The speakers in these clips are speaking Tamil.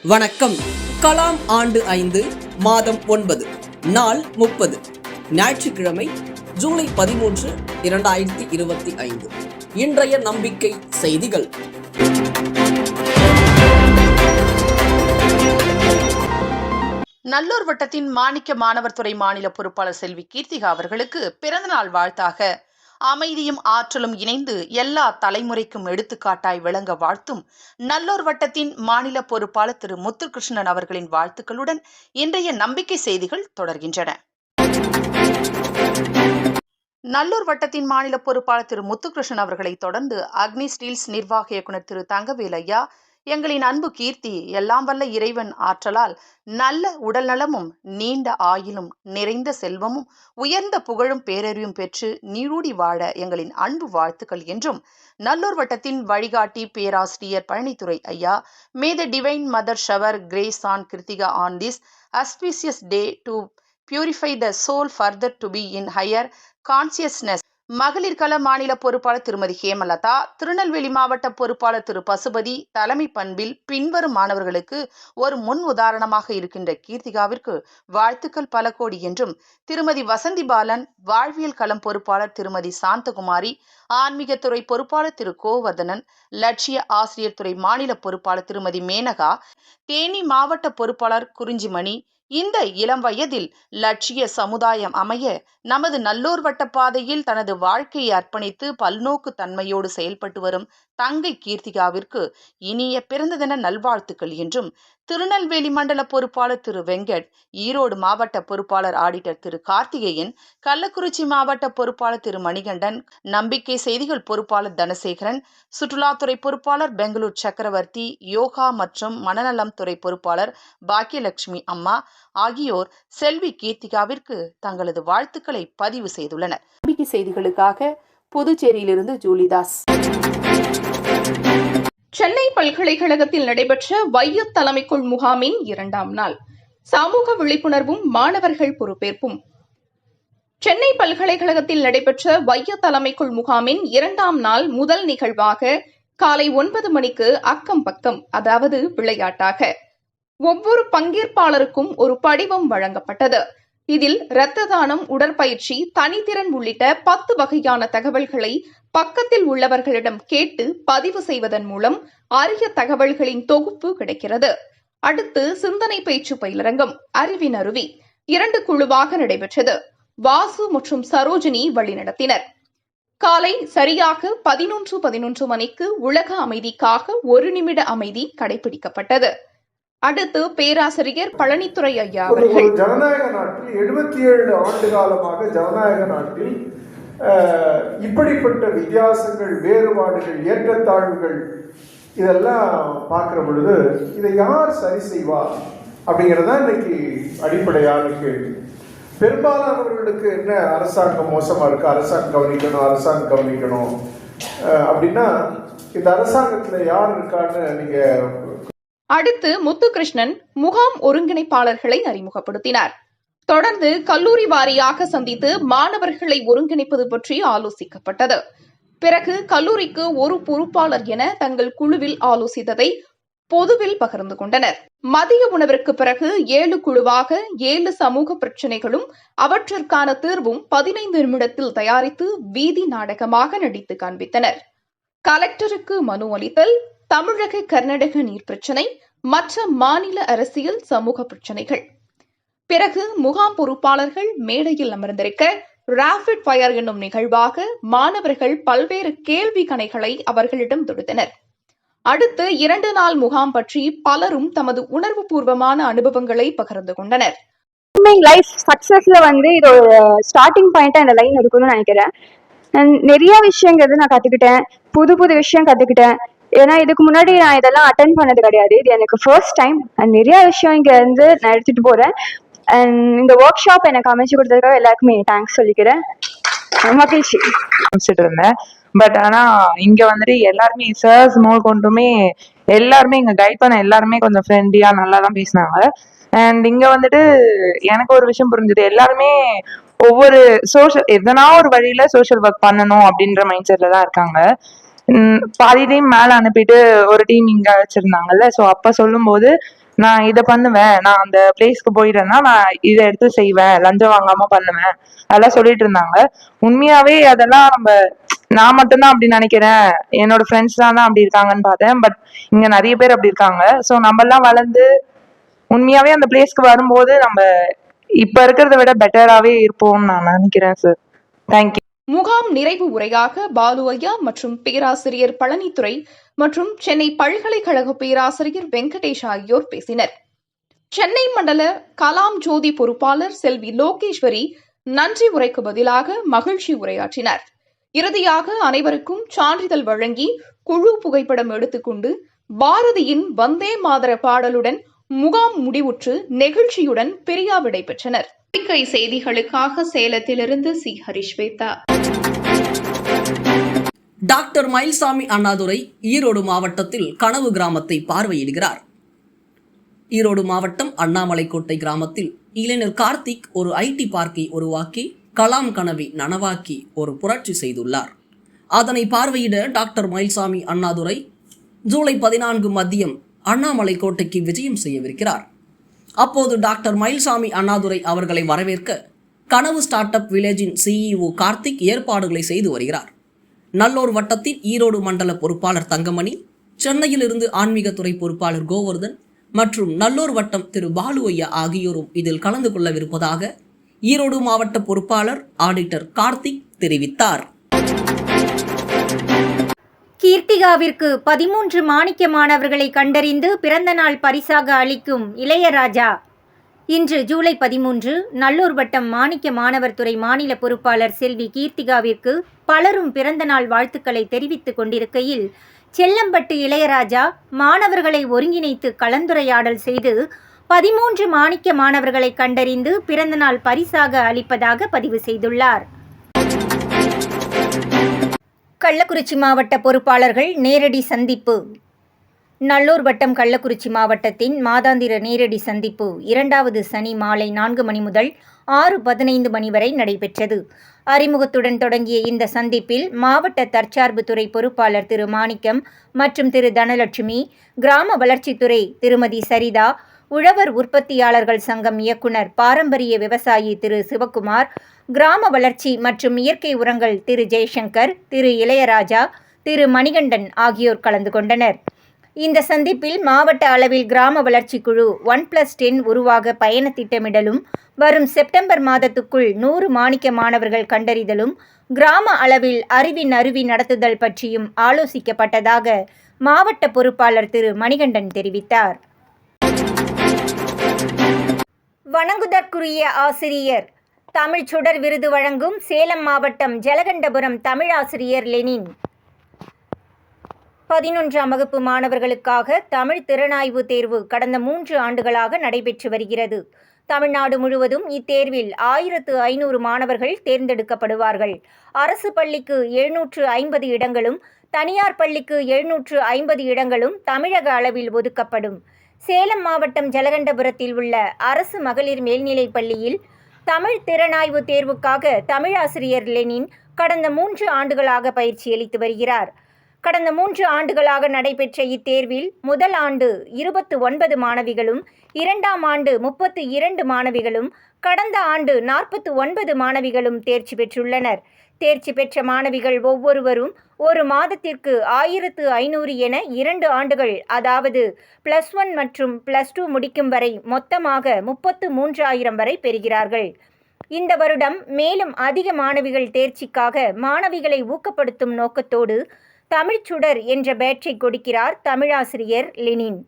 வணக்கம். கலாம் ஆண்டு 5 மாதம் 9 நாள் 30 ஞாயிற்றுக்கிழமை ஜூலை 13, 2025. இன்றைய நம்பிக்கை செய்திகள். நல்லூர் வட்டத்தின் மாணிக்க மாணவர் துறை மாநில பொறுப்பாளர் செல்வி கீர்த்திகா அவர்களுக்கு பிறந்தநாள் வாழ்த்தாக அமைதியும் ஆற்றலும் இணைந்து எல்லா தலைமுறைக்கும் எடுத்துக்காட்டாய் விளங்க வாழ்த்தும் நல்லூர் வட்டத்தின் மாநில பொறுப்பாளர் திரு முத்துகிருஷ்ணன் அவர்களின் வாழ்த்துக்களுடன் இன்றைய நம்பிக்கை செய்திகள் தொடர்கின்றன. நல்லூர் வட்டத்தின் மாநில பொறுப்பாளர் திரு முத்துகிருஷ்ணன் அவர்களை தொடர்ந்து அக்னி ஸ்டீல்ஸ் நிர்வாக இயக்குநர் திரு தங்கவேல் ஐயா, எங்களின் அன்பு கீர்த்தி எல்லாம் வல்ல இறைவன் ஆற்றலால் நல்ல உடல் நலமும் நீண்ட ஆயுளும் நிறைந்த செல்வமும் உயர்ந்த புகழும் பேரறிவும் பெற்று நீரூடி வாழ எங்களின் அன்பு வாழ்த்துக்கள் என்றும், நல்லூர் வட்டத்தின் வழிகாட்டி பேராசிரியர் பழனித்துறை ஐயா, may the divine mother shower grace on Kiruthika on this auspicious day to purify the soul further to be in higher consciousness. மகளிர் கள மாநில பொறுப்பாளர் திருமதி ஹேமலதா, திருநெல்வேலி மாவட்ட பொறுப்பாளர் திரு பசுபதி தலைமை பண்பில் பின்வரும் மாணவர்களுக்கு ஒரு முன் உதாரணமாக இருக்கின்ற கீர்த்திகாவிற்கு வாழ்த்துக்கள் பல கோடி என்றும், திருமதி வசந்தி பாலன் வாழ்வியல் களம் பொறுப்பாளர் திருமதி சாந்தகுமாரி, ஆன்மீகத்துறை பொறுப்பாளர் திரு கோவர்தனன், லட்சிய ஆசிரியர் துறை மாநில பொறுப்பாளர் திருமதி மேனகா, தேனி மாவட்ட பொறுப்பாளர் குறிஞ்சிமணி, இந்த இளம் வயதில் லட்சிய சமுதாயம் அமைய நமது நல்லூர் வட்ட பாதையில் தனது வாழ்க்கையை அர்ப்பணித்து பல்நோக்கு தன்மையோடு செயல்பட்டு வரும் தங்கை கீர்த்திகாவிற்கு இனிய பிறந்த தின நல்வாழ்த்துக்கள் என்றும், திருநெல்வேலி மண்டல பொறுப்பாளர் திரு வெங்கட், ஈரோடு மாவட்ட பொறுப்பாளர் ஆடிட்டர் திரு கார்த்திகேயன், கள்ளக்குறிச்சி மாவட்ட பொறுப்பாளர் திரு மணிகண்டன், நம்பிக்கை செய்திகள் பொறுப்பாளர் தனசேகரன், சுற்றுலாத்துறை பொறுப்பாளர் பெங்களூர் சக்கரவர்த்தி, யோகா மற்றும் மனநலம் துறை பொறுப்பாளர் பாக்கியலட்சுமி அம்மா ஆகியோர் செல்வி கீர்த்திகாவிற்கு தங்களது வாழ்த்துக்களை பதிவு செய்துள்ளனர். நம்பிக்கை செய்திகளுக்காக புதுச்சேரியிலிருந்து ஜூலிதாஸ். சென்னை பல்கலைக்கழகத்தில் நடைபெற்ற வையத் தலைமைக்குள் முகாமின் 2ஆம் நாள் சமூக விழிப்புணர்வும் மாணவர்கள் பொறுப்பேற்பும். சென்னை பல்கலைக்கழகத்தில் நடைபெற்ற வையத் தலைமைக்குள் முகாமின் 2ஆம் நாள் முதல் நிகழ்வாக காலை 9 மணிக்கு அக்கம் பக்கம், அதாவது விளையாட்டாக ஒவ்வொரு பங்கேற்பாளருக்கும் ஒரு படிவம் வழங்கப்பட்டது. இதில் இரத்த தானம், உடற்பயிற்சி, தனித்திறன் உள்ளிட்ட 10 வகையான தகவல்களை பக்கத்தில் உள்ளவர்களிடம் கேட்டு பதிவு செய்வதன் மூலம் அரிய தகவல்களின் தொகுப்பு கிடைக்கிறது. அடுத்து சிந்தனை பேச்சு பயிலரங்கம் அறிவின் அருவி 2 குழுவாக நடைபெற்றது. வாசு மற்றும் சரோஜினி வழிநடத்தினர். காலை சரியாக 11:11 மணிக்கு உலக அமைதிக்காக 1 நிமிட அமைதி கடைபிடிக்கப்பட்டது. அடுத்து பேராசிரியர் பழனித்துறை ஐயா அவர்கள், ஜனநாயக நாட்டில் 77 ஆண்டு காலமாக ஜனநாயக நாட்டில் இப்படிப்பட்ட வித்தியாசங்கள், வேறுபாடுகள், ஏற்றத்தாழ்வுகள் இதெல்லாம் பார்க்கிற பொழுது இதை யார் சரி செய்வார் அப்படிங்கிறதா இன்னைக்கு அடிப்படையான கேள்வி. பெரும்பாலானவர்களுக்கு என்ன, அரசாங்கம் மோசமா இருக்கு, அரசாங்கம் கவனிக்கணும் அப்படின்னா இந்த அரசாங்கத்துல யார் இருக்கான்னு நீங்க. அடுத்து முத்துகிருஷ்ணன் முகாம் ஒருங்கிணைப்பாளர்களை அறிமுகப்படுத்தினார். தொடர்ந்து கல்லூரி வாரியாக சந்தித்து மாணவர்களை ஒருங்கிணைப்பது பற்றி ஆலோசிக்கப்பட்டது. பிறகு கல்லூரிக்கு ஒரு பொறுப்பாளர் என தங்கள் குழுவில் ஆலோசித்ததை பொதுவில் பகிர்ந்து கொண்டனர். மதிய உணவிற்கு பிறகு 7 குழுவாக 7 சமூக பிரச்சினைகளும் அவற்றிற்கான தீர்வும் 15 நிமிடத்தில் தயாரித்து வீதி நாடகமாக நடித்து காண்பித்தனர். கலெக்டருக்கு மனு அளித்தல், தமிழக கர்நாடக நீர் பிரச்சினை, மற்ற மாநில அரசியல் சமூக பிரச்சினைகள். பிறகு முகாம் பொறுப்பாளர்கள் மேடையில் அமர்ந்திருக்க ராபிட் ஃபயர் என்னும் நிகழ்வாக மாணவர்கள் பல்வேறு கேள்வி கணைகளை அவர்களிடம் தொடுத்தனர். அடுத்து 2 நாள் முகாம் பற்றி பலரும் தமது உணர்வு பூர்வமான அனுபவங்களை பகிர்ந்து கொண்டனர். லைஃப் சக்சஸ்ல இது ஒரு ஸ்டார்டிங் பாயிண்டா இந்த லைன் இருக்குன்னு நினைக்கிறேன். நிறைய விஷயங்கிறது நான் கத்துக்கிட்டேன், புது விஷயம் கத்துக்கிட்டேன். ஏன்னா இதுக்கு முன்னாடி நான் இதெல்லாம் அட்டென்ட் பண்ணது கிடையாது. இது எனக்கு ஃபர்ஸ்ட் டைம். நிறைய விஷயம் இங்க இருந்து நான் எடுத்துட்டு போறேன். அண்ட் இந்த ஒர்க் ஷாப் எனக்கு அமைச்சு கொடுத்ததுக்காக எல்லாருக்குமே தேங்க்ஸ் சொல்லிக்கிறேன். மகிழ்ச்சி இருந்தேன். பட் ஆனா இங்க எல்லாருமே சர்ஸ் மோல் கொண்டுமே எல்லாருமே இங்க கைட் பண்ண எல்லாருமே கொஞ்சம் ஃப்ரெண்ட்லியா நல்லா தான் பேசினாங்க. அண்ட் இங்க எனக்கு ஒரு விஷயம் புரிஞ்சது, எல்லாருமே ஒவ்வொரு எதனா ஒரு வழியில சோஷியல் ஒர்க் பண்ணணும் அப்படின்ற மைண்ட் செட்ல தான் இருக்காங்க. பாதி டீம் மேல அனுப்பிட்டு ஒரு டீம் இங்க வச்சிருந்தாங்கல்ல. ஸோ அப்ப சொல்லும் போது நான் இதை பண்ணுவேன், நான் அந்த பிளேஸ்க்கு போயிட்டேன்னா நான் இதை எடுத்து செய்வேன், லஞ்சம் வாங்காம பண்ணுவேன், அதெல்லாம் சொல்லிட்டு இருந்தாங்க. உண்மையாவே அதெல்லாம் நான் மட்டும்தான் அப்படி நினைக்கிறேன், என்னோட ஃப்ரெண்ட்ஸ் தான் அப்படி இருக்காங்கன்னு பார்த்தேன். பட் இங்க நிறைய பேர் அப்படி இருக்காங்க. ஸோ நம்ம எல்லாம் வளர்ந்து உண்மையாவே அந்த பிளேஸ்க்கு வரும்போது நம்ம இப்ப இருக்கிறத விட பெட்டராவே இருப்போம்னு நான் நினைக்கிறேன் சார். தேங்க்யூ. முகாம் நிறைவு உரையாக பாலு ஐயா மற்றும் பேராசிரியர் பழனித்துறை மற்றும் சென்னை பல்கலைக்கழக பேராசிரியர் வெங்கடேஷ் ஆகியோர் பேசினர். சென்னை மண்டல கலாம் ஜோதி பொறுப்பாளர் செல்வி லோகேஸ்வரி நன்றி உரைக்கு பதிலாக மகிழ்ச்சி உரையாற்றினார். இறுதியாக அனைவருக்கும் சான்றிதழ் வழங்கி குழு புகைப்படம் எடுத்துக்கொண்டு பாரதியின் வந்தே மாதர பாடலுடன் முகாம் முடிவுற்று நெகிழ்ச்சியுடன் பிரியா விடை பெற்றனர். செய்திகளுக்காக சேலத்திலிருந்து சி ஹரிஸ்வேதா. டாக்டர் மயில்சாமி அண்ணாதுரை ஈரோடு மாவட்டத்தில் கனவு கிராமத்தை பார்வையிடுகிறார். ஈரோடு மாவட்டம் அண்ணாமலைக்கோட்டை கிராமத்தில் இளைஞர் கார்த்திக் ஒரு ஐடி பார்க்கை உருவாக்கி கலாம் கனவை நனவாக்கி ஒரு புரட்சி செய்துள்ளார். அதனை பார்வையிட டாக்டர் மயில்சாமி அண்ணாதுரை ஜூலை 14 மதியம் அண்ணாமலைக்கோட்டைக்கு விஜயம் செய்யவிருக்கிறார். அப்போது டாக்டர் மயில்சாமி அண்ணாதுரை அவர்களை வரவேற்க கனவு ஸ்டார்ட் அப் வில்லேஜின் சிஇஓ கார்த்திக் ஏற்பாடுகளை செய்து வருகிறார். நல்லூர் வட்டத்தின் ஈரோடு மண்டல பொறுப்பாளர் தங்கமணி, சென்னையிலிருந்து ஆன்மீகத்துறை பொறுப்பாளர் கோவர்தன் மற்றும் நல்லூர் வட்டம் திரு பாலு ஐயா ஆகியோரும் இதில் கலந்து கொள்ளவிருப்பதாக ஈரோடு மாவட்ட பொறுப்பாளர் ஆடிட்டர் கார்த்திக் தெரிவித்தார். கீர்த்திகாவிற்கு 13 மாணிக்க மாணவர்களை கண்டறிந்து பிறந்த நாள் பரிசாக அளிக்கும் இளையராஜா. இன்று ஜூலை 13 நல்லூர் வட்டம் மாணிக்க மாணவர் துறை மாநில பொறுப்பாளர் செல்வி கீர்த்திகாவிற்கு பலரும் பிறந்த நாள் வாழ்த்துக்களை தெரிவித்துக் கொண்டிருக்கையில் செல்லம்பட்டு இளையராஜா மாணவர்களை ஒருங்கிணைத்து கலந்துரையாடல் செய்து 13 மாணிக்க மாணவர்களை கண்டறிந்து பிறந்தநாள் பரிசாக அளிப்பதாக பதிவு செய்துள்ளார். கள்ளக்குறிச்சி மாவட்ட பொறுப்பாளர்கள் நேரடி சந்திப்பு. நல்லூர் வட்டம் கள்ளக்குறிச்சி மாவட்டத்தின் மாதாந்திர நேரடி சந்திப்பு 2வது சனி மாலை 4 மணி முதல் 6:15 மணி வரை நடைபெற்றது. அறிமுகத்துடன் தொடங்கிய இந்த சந்திப்பில் மாவட்ட தற்சார்பு துறை பொறுப்பாளர் திரு மாணிக்கம் மற்றும் திரு தனலட்சுமி, கிராம வளர்ச்சித்துறை திருமதி சரிதா, உழவர் உற்பத்தியாளர்கள் சங்கம் இயக்குனர் பாரம்பரிய விவசாயி திரு சிவக்குமார், கிராம வளர்ச்சி மற்றும் இயற்கை உரங்கள் திரு ஜெயசங்கர், திரு இளையராஜா, திரு மணிகண்டன் ஆகியோர் கலந்து கொண்டனர். இந்த சந்திப்பில் மாவட்ட அளவில் கிராம வளர்ச்சி குழு 1+10 உருவாக பயண திட்டமிடலும், வரும் செப்டம்பர் மாதத்துக்குள் 100 மாணிக்க மாணவர்கள் கண்டறிதலும், கிராம அளவில் அறிவின் அருவி நடத்துதல் பற்றியும் ஆலோசிக்கப்பட்டதாக மாவட்ட பொறுப்பாளர் திரு மணிகண்டன் தெரிவித்தார். வணங்குதற்குரிய ஆசிரியர் தமிழ் சுடர் விருது வழங்கும் சேலம் மாவட்டம் ஜலகண்டபுரம் தமிழாசிரியர் லெனின். 11ஆம் வகுப்பு மாணவர்களுக்காக தமிழ் திறனாய்வு தேர்வு கடந்த 3 ஆண்டுகளாக நடைபெற்று வருகிறது. தமிழ்நாடு முழுவதும் இத்தேர்வில் 1500 மாணவர்கள் தேர்ந்தெடுக்கப்படுவார்கள். அரசு பள்ளிக்கு 750 இடங்களும், தனியார் பள்ளிக்கு 750 இடங்களும் தமிழக அளவில் ஒதுக்கப்படும். சேலம் மாவட்டம் ஜலகண்டபுரத்தில் உள்ள அரசு மகளிர் மேல்நிலைப் பள்ளியில் தமிழ் திறனாய்வு தேர்வுக்காக தமிழாசிரியர் லெனின் கடந்த 3 ஆண்டுகளாக பயிற்சி அளித்து வருகிறார். கடந்த 3 ஆண்டுகளாக நடைபெற்ற இத்தேர்வில் முதல் ஆண்டு 29 மாணவிகளும், 2ஆம் ஆண்டு 32 மாணவிகளும், கடந்த ஆண்டு 49 மாணவிகளும் தேர்ச்சி பெற்றுள்ளனர். தேர்ச்சி பெற்ற மாணவிகள் ஒவ்வொருவரும் ஒரு மாதத்திற்கு 1500 என 2 ஆண்டுகள், அதாவது +1 மற்றும் +2 முடிக்கும் வரை மொத்தமாக 33,000 வரை பெறுகிறார்கள். இந்த வருடம் மேலும் அதிக மாணவிகள் தேர்ச்சிக்காக மாணவிகளை ஊக்கப்படுத்தும் நோக்கத்தோடு தமிழ்ச்சுடர் என்ற பேட்சை கொடுக்கிறார் தமிழாசிரியர் லெனின்.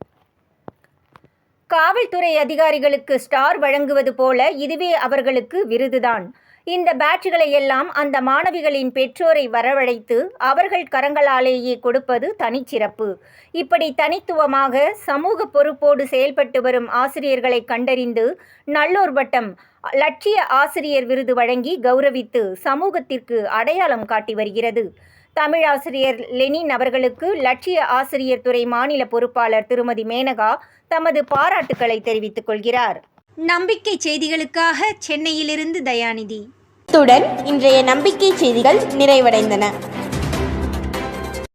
காவல்துறை அதிகாரிகளுக்கு ஸ்டார் வழங்குவது போல இதுவே அவர்களுக்கு விருதுதான். இந்த பேட்சுகளை எல்லாம் அந்த மாணவிகளின் பெற்றோரை வரவழைத்து அவர்கள் கரங்களாலேயே கொடுப்பது தனிச்சிறப்பு. இப்படி தனித்துவமாக சமூக பொறுப்போடு செயல்பட்டு வரும் ஆசிரியர்களை கண்டறிந்து நல்லூர் வட்டம் லட்சிய ஆசிரியர் விருது வழங்கி கௌரவித்து சமூகத்திற்கு அடையாளம் காட்டி வருகிறது. தமிழாசிரியர் லெனின் அவர்களுக்கு லட்சிய ஆசிரியர் துறை மாநில பொறுப்பாளர் திருமதி மேனகா தமது பாராட்டுக்களை தெரிவித்துக் கொள்கிறார். நம்பிக்கை செய்திகளுக்காக சென்னையிலிருந்து தயாநிதி. இத்துடன் இன்றைய நம்பிக்கை செய்திகள் நிறைவடைந்தன.